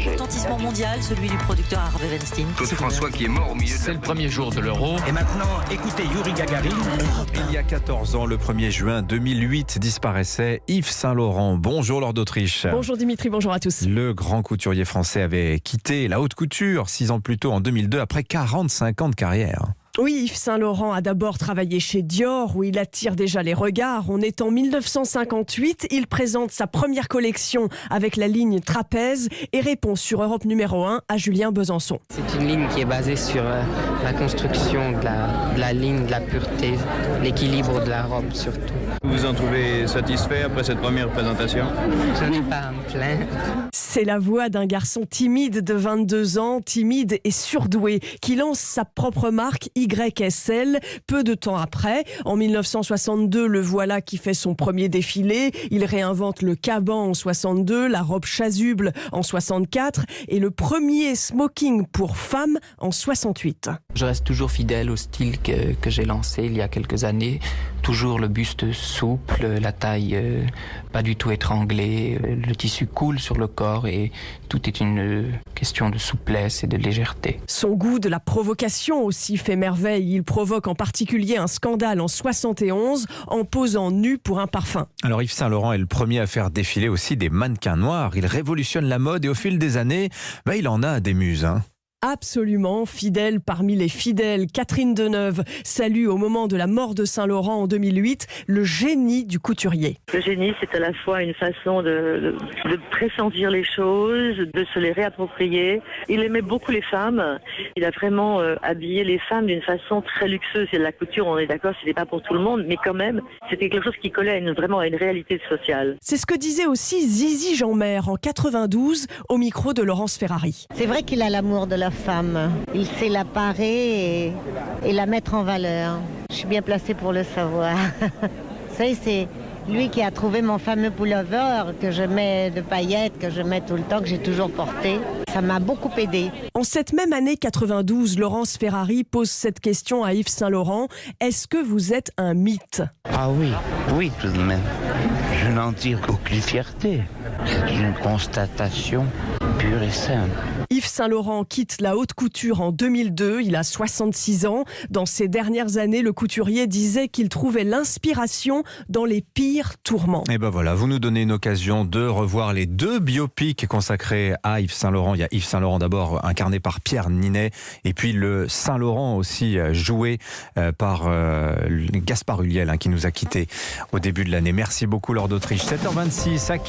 Retentissement mondial, celui du producteur Harvey Weinstein. Claude François qui est mort au milieu de... C'est le premier jour de l'Euro. Et maintenant, écoutez Yuri Gagarin. Il y a 14 ans, le 1er juin 2008, disparaissait Yves Saint-Laurent. Bonjour Lord d'Autriche. Bonjour Dimitri, bonjour à tous. Le grand couturier français avait quitté la haute couture 6 ans plus tôt, en 2002, après 45 ans de carrière. Oui, Yves Saint-Laurent a d'abord travaillé chez Dior, où il attire déjà les regards. On est en 1958, il présente sa première collection avec la ligne Trapèze et répond sur Europe numéro 1 à Julien Besançon. C'est une ligne qui est basée sur la construction de la ligne, de la pureté, l'équilibre de la robe surtout. Vous vous en trouvez satisfait après cette première présentation? Je n'ai pas à me plaindre. C'est la voix d'un garçon timide de 22 ans, timide et surdoué, qui lance sa propre marque YSL. Peu de temps après, en 1962, le voilà qui fait son premier défilé. Il réinvente le caban en 62, la robe chasuble en 64 et le premier smoking pour femmes en 68. Je reste toujours fidèle au style que j'ai lancé il y a quelques années. Toujours le buste souple, la taille pas du tout étranglée, le tissu coule sur le corps et tout est une question de souplesse et de légèreté. Son goût de la provocation aussi fait merveille. Il provoque en particulier un scandale en 71 en posant nu pour un parfum. Alors Yves Saint-Laurent est le premier à faire défiler aussi des mannequins noirs. Il révolutionne la mode et au fil des années, il en a des muses. Absolument, fidèle parmi les fidèles, Catherine Deneuve salue au moment de la mort de Saint-Laurent en 2008 le génie du couturier. Le génie, c'est à la fois une façon de pressentir les choses, de se les réapproprier. Il aimait beaucoup les femmes. Il a vraiment habillé les femmes d'une façon très luxueuse. Et la couture, on est d'accord, c'était pas pour tout le monde, mais quand même, c'était quelque chose qui collait vraiment à une réalité sociale. C'est ce que disait aussi Zizi Jeanmaire en 92 au micro de Laurence Ferrari. C'est vrai qu'il a l'amour de la femme. Il sait la parer et la mettre en valeur. Je suis bien placée pour le savoir. Vous savez, c'est lui qui a trouvé mon fameux pullover que je mets de paillettes, que je mets tout le temps, que j'ai toujours porté. Ça m'a beaucoup aidé. En cette même année 92, Laurence Ferrari pose cette question à Yves Saint-Laurent. Est-ce que vous êtes un mythe ? Ah oui, tout de même. Je n'en tire aucune fierté. C'est une constatation pure et simple. Yves Saint-Laurent quitte la haute couture en 2002, il a 66 ans. Dans ces dernières années, le couturier disait qu'il trouvait l'inspiration dans les pires tourments. Et voilà, vous nous donnez une occasion de revoir les 2 biopics consacrés à Yves Saint-Laurent. Il y a Yves Saint-Laurent d'abord, incarné par Pierre Ninet, et puis le Saint-Laurent aussi, joué par Gaspard Ulliel, qui nous a quittés au début de l'année. Merci beaucoup Lord d'Autriche. 7h26.